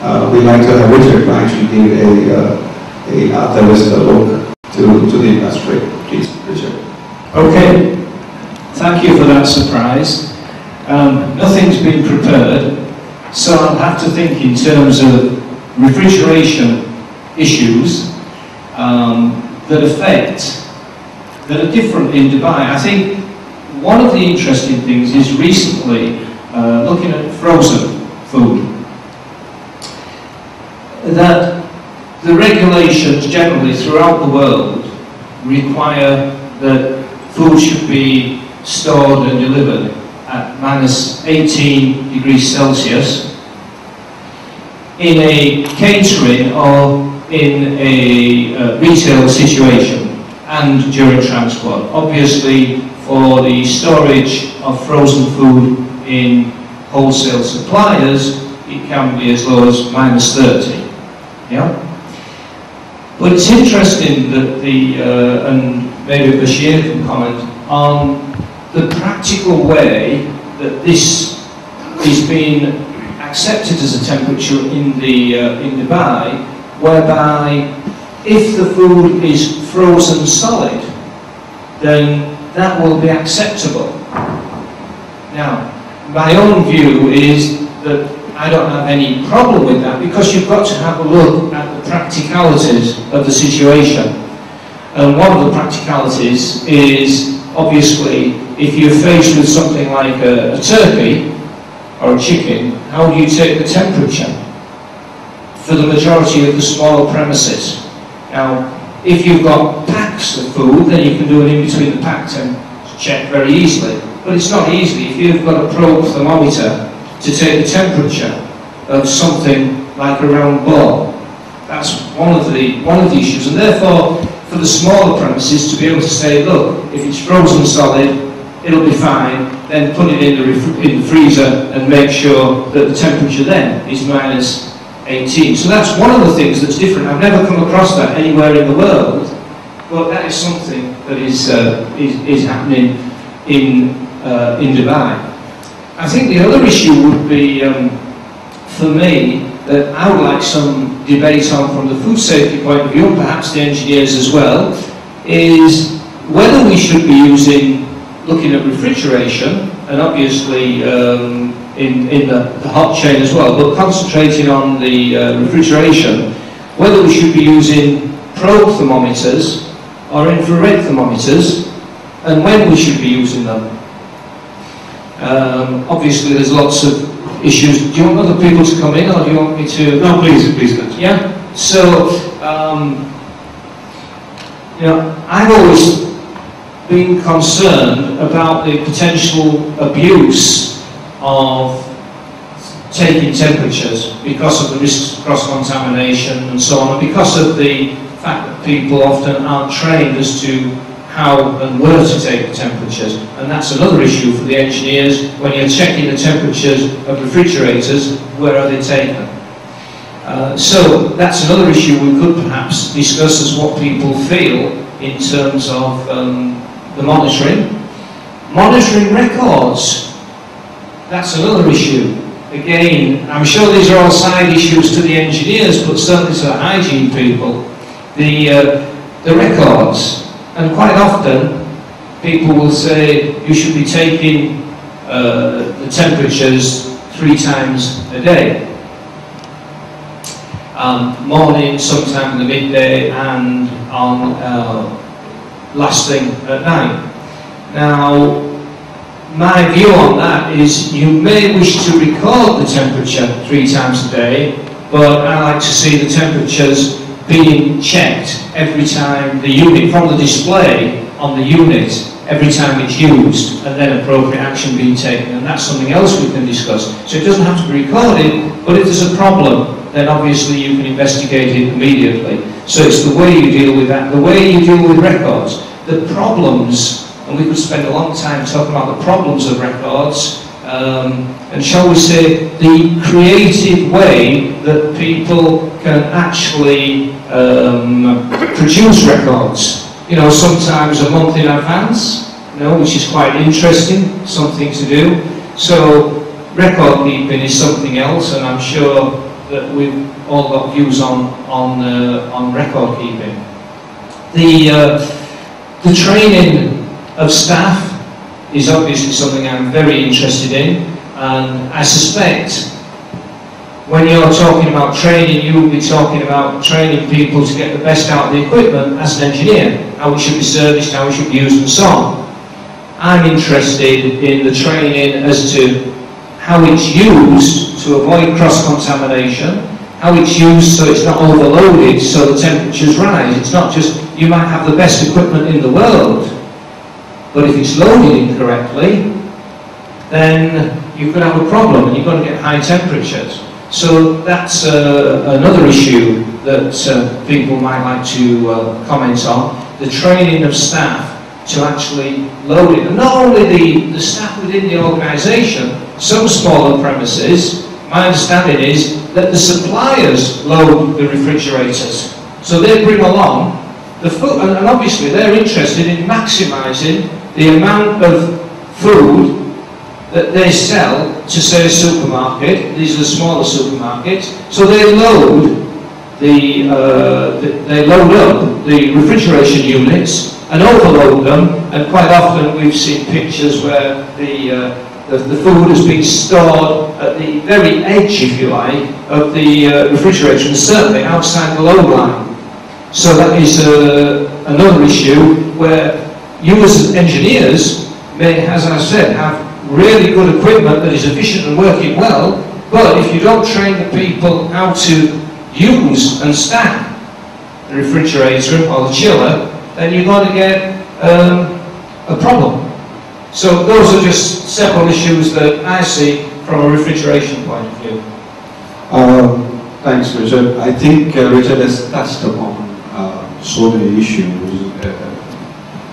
we like to have Richard to actually give a diverse look to the industry. Please, Richard. Okay, thank you for that surprise. Nothing's been prepared, so I'll have to think in terms of refrigeration issues that are different in Dubai. I think one of the interesting things is recently looking at frozen food, that the regulations generally throughout the world require that food should be stored and delivered at -18 degrees Celsius in a catering or in a retail situation and during transport. Obviously, for the storage of frozen food in wholesale suppliers, it can be as low as -30. Yeah? But it's interesting that and maybe Bashir can comment on the practical way that this is being accepted as a temperature in Dubai, whereby if the food is frozen solid, then that will be acceptable. Now, my own view is that I don't have any problem with that, because you've got to have a look at the practicalities of the situation. And one of the practicalities is, obviously, if you're faced with something like a turkey or a chicken, how do you take the temperature for the majority of the smaller premises? Now, if you've got packs of food, then you can do an in-between the pack check very easily. But it's not easy. If you've got a probe thermometer to take the temperature of something like a round ball, that's one of the issues. And therefore, for the smaller premises to be able to say, look, if it's frozen solid, it'll be fine, then put it in the freezer and make sure that the temperature then is -18. So that's one of the things that's different. I've never come across that anywhere in the world, but that is something that is happening in Dubai. I think the other issue would be, for me, that I would like some debate on from the food safety point of view, and perhaps the engineers as well, is whether we should be looking at refrigeration, and obviously in the hot chain as well, but concentrating on the refrigeration, whether we should be using probe thermometers or infrared thermometers, and when we should be using them. Obviously there's lots of issues. Do you want other people to come in, or do you want me to? No, please continue. Yeah. So, you know, I've always been concerned about the potential abuse of taking temperatures because of the risks of cross-contamination and so on, and because of the fact that people often aren't trained as to how and where to take the temperatures. And that's another issue for the engineers. When you're checking the temperatures of refrigerators, where are they taken? So that's another issue we could perhaps discuss, as what people feel in terms of the monitoring. Monitoring records, that's another issue. Again, I'm sure these are all side issues to the engineers, but certainly to the hygiene people. The records. And quite often, people will say you should be taking the temperatures 3 times a day. Morning, sometime in the midday, and on last thing at night. Now, my view on that is you may wish to record the temperature 3 times a day, but I like to see the temperatures being checked every time the unit, from the display on the unit, every time it's used, and then appropriate action being taken. And that's something else we can discuss. So it doesn't have to be recorded, but if there's a problem, then obviously you can investigate it immediately. So it's the way you deal with that, the way you deal with records. The problems, and we could spend a long time talking about the problems of records, and shall we say, the creative way that people can actually produce records. You know, sometimes a month in advance, you know, which is quite interesting, something to do. So record keeping is something else, and I'm sure that we've all got views on record keeping. The training of staff is obviously something I'm very interested in, and I suspect when you're talking about training, you will be talking about training people to get the best out of the equipment as an engineer, how it should be serviced, how it should be used and so on. I'm interested in the training as to how it's used to avoid cross-contamination, how it's used so it's not overloaded so the temperatures rise. It's not just, you might have the best equipment in the world, but if it's loaded incorrectly, then you could have a problem and you're going to get high temperatures. So that's another issue that people might like to comment on, the training of staff to actually load it. And not only the staff within the organisation, some smaller premises, my understanding is that the suppliers load the refrigerators. So they bring along the food, and obviously they're interested in maximising the amount of food that they sell to, say, a supermarket. These are the smaller supermarkets. So they load they load up the refrigeration units and overload them, and quite often we've seen pictures where the food has been stored at the very edge, if you like, of the refrigeration, certainly outside the load line. So that is another issue where you as engineers may, as I said, have really good equipment that is efficient and working well, but if you don't train the people how to use and stack the refrigerator or the chiller, then you're going to get a problem. So those are just several issues that I see from a refrigeration point of view. Thanks, Richard. I think Richard has touched upon so many issues,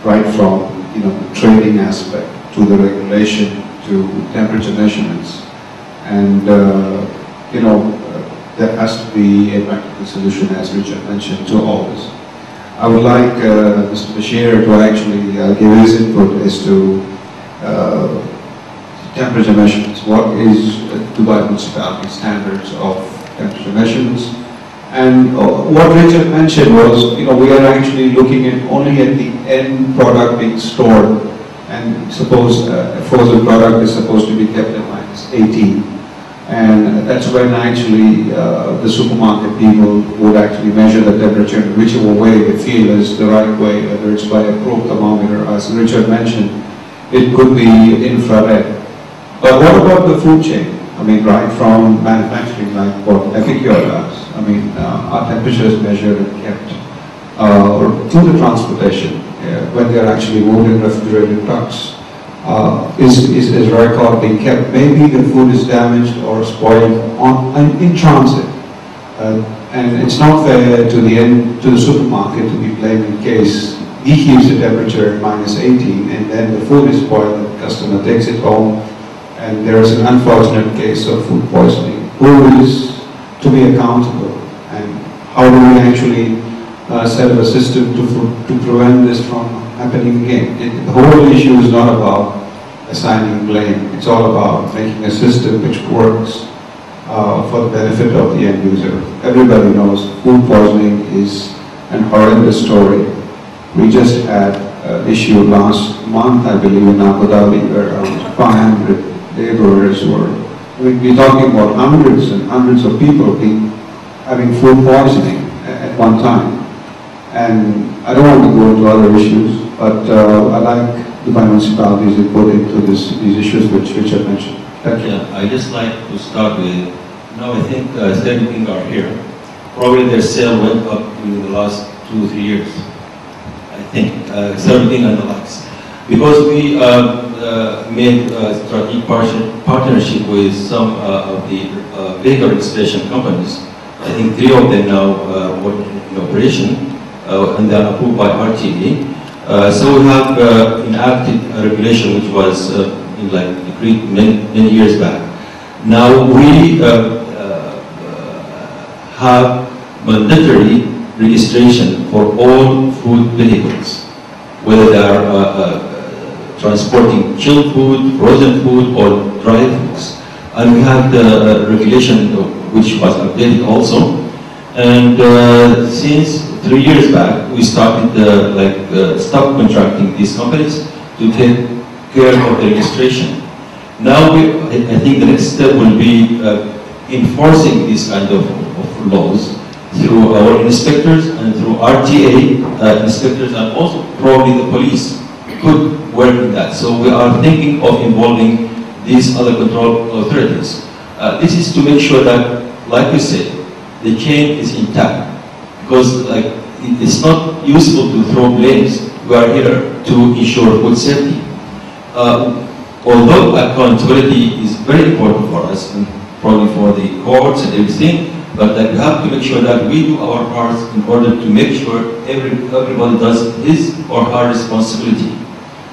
right from the training aspect to the regulation to temperature measurements, and there has to be a practical solution, as Richard mentioned, to all this. I would like Mr. Bashir to actually give his input as to temperature measurements. What is Dubai municipality standards of temperature measurements? And what Richard mentioned was, we are actually looking at only at the end product being stored, and suppose a frozen product is supposed to be kept at -18, and that's when actually the supermarket people would actually measure the temperature in whichever way they feel is the right way, whether it's by a probe thermometer, as Richard mentioned, it could be infrared. But what about the food chain? I mean, right from manufacturing, like what Epicure does. I mean, our temperature is measured and kept through the transportation when they're actually moved in refrigerated trucks. Is record being kept? Maybe the food is damaged or spoiled in transit, and it's not fair to the supermarket to be blamed in case he keeps the temperature at -18 and then the food is spoiled and the customer takes it home and there is an unfortunate case of food poisoning. Who is to be accountable, and how do we actually set up a system to prevent this from happening again? The whole issue is not about assigning blame. It's all about making a system which works for the benefit of the end user. Everybody knows food poisoning is an horrendous story. We just had an issue last month, I believe, in Abu Dhabi, where around 500 laborers were, we're talking about hundreds and hundreds of people having food poisoning at one time. And I don't want to go into other issues, but I like Dubai municipalities input into these issues which Richard mentioned. Thank you. Yeah, I just like to start with, now I think Sterling are here. Probably their sale went up in the last 2 or 3 years. I think Sterling and the likes. Because we made a strategic partnership with some of the vehicle registration companies. I think 3 of them now work in operation, and they are approved by RTA. So we have enacted a regulation which was decreed many years back. Now we have mandatory registration for all food vehicles, whether they are transporting chilled food, frozen food, or dry foods. And we have the regulation which was updated also. And since 3 years back, we started stop contracting these companies to take care of the registration. Now, I think the next step will be enforcing these kind of laws through our inspectors and through RTA inspectors, and also probably the police could work in that. So we are thinking of involving these other control authorities. This is to make sure that, like you said, the chain is intact, because it's not useful to throw blames. We are here to ensure food safety. Although accountability is very important for us, and probably for the courts and everything, but we have to make sure that we do our parts in order to make sure everybody does his or her responsibility.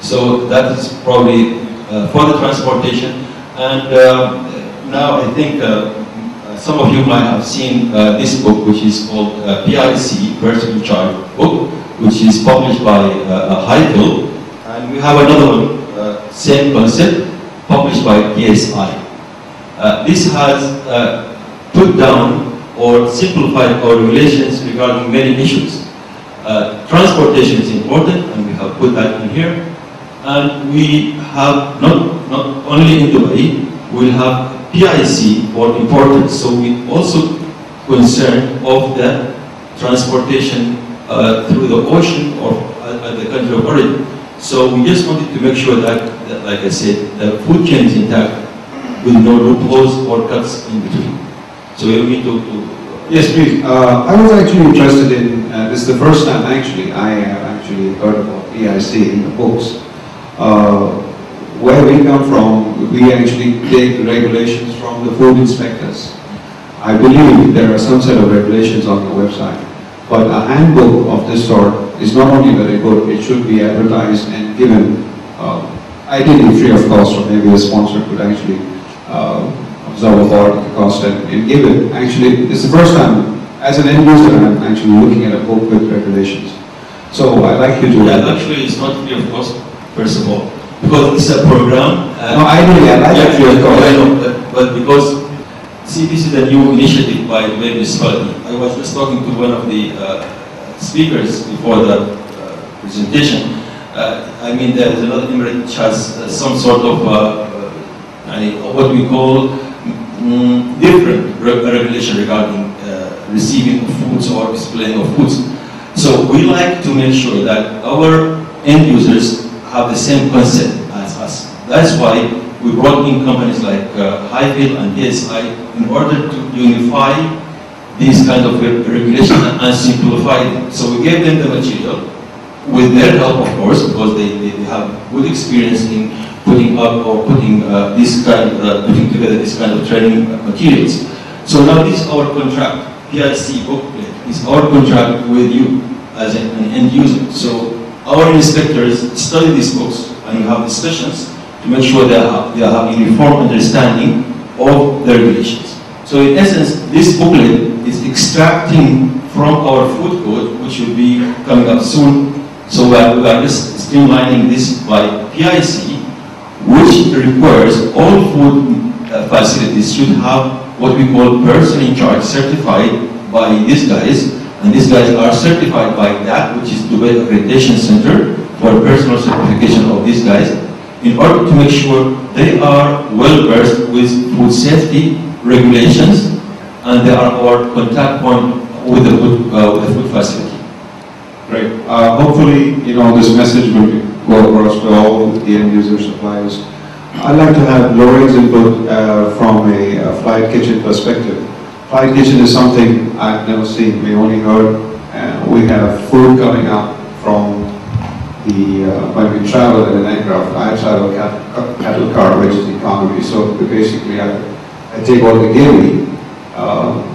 So that is probably for the transportation. And now I think some of you might have seen this book, which is called PIC, Person in Charge book, which is published by Highfield. And we have another one, same concept, published by PSI. This has put down or simplified our regulations regarding many issues. Transportation is important, and we have put that in here. And we have not only in Dubai, we'll have PIC for importance. So we also concerned of the transportation through the ocean or at the country of origin. So we just wanted to make sure that, like I said, the food chain is intact with no loopholes or cuts in between. So we need to... Yes, please. I was actually interested in, this is the first time actually, I have actually heard about PIC in the books. Where we come from, we actually take the regulations from the food inspectors. I believe there are some set of regulations on the website, but a handbook of this sort is not only very good, it should be advertised and given, ideally free of cost, or maybe a sponsor could actually absorb a part of the cost and give it. Actually, it's the first time, as an end user, I'm actually looking at a book with regulations. So I'd like you to... Yeah, actually it's not free of cost, first of all, because it's a program. No, ideally I'd like it free of cost. I know, but because, see, this is a new initiative by the municipality. I was just talking to one of the speakers before the presentation. I mean, there is another emirate which has some sort of what we call different regulation regarding receiving of foods or displaying of foods. So we like to make sure that our end users have the same concept as us. That's why we brought in companies like Highfield and PSI in order to unify these kind of regulations and simplify them. So we gave them the material with their help, of course, because they have good experience in putting up or putting putting together this kind of training materials. So now this is our contract. PIC booklet is our contract with you as an end user. So our inspectors study these books and we have discussions to make sure they have a uniform understanding of the regulations. So in essence, this booklet is extracting from our food code, which will be coming up soon. So we are just streamlining this by PIC, which requires all food facilities should have what we call person in charge certified by these guys, and these guys are certified by that, which is Dubai Accreditation Center for personal certification of these guys, in order to make sure they are well versed with food safety regulations, and they are our contact point with the food facility. Great. Hopefully, this message will go across to all the end user suppliers. I'd like to have Lorraine's input from a flight kitchen perspective. Flight kitchen is something I've never seen. We only heard. We have food coming up from when we travel in an aircraft. I travel cattle car, which is economy. So basically, I take all the gaming.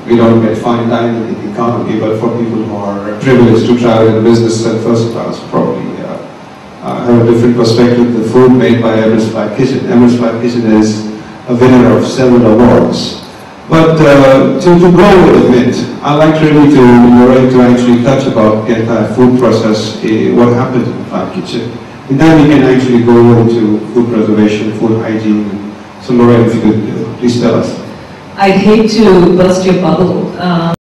We don't get fine dining in economy, but for people who are privileged to travel in business and first class, probably have a different perspective. The food made by Emirates Flight Kitchen. Emirates Flight Kitchen is a winner of several awards. But to go with a bit, I'd like really Lorraine to actually touch about the entire food process, what happens in the Flight Kitchen. And then we can actually go into food preservation, food hygiene. So Lorraine, if you could Please tell us. I'd hate to burst your bubble.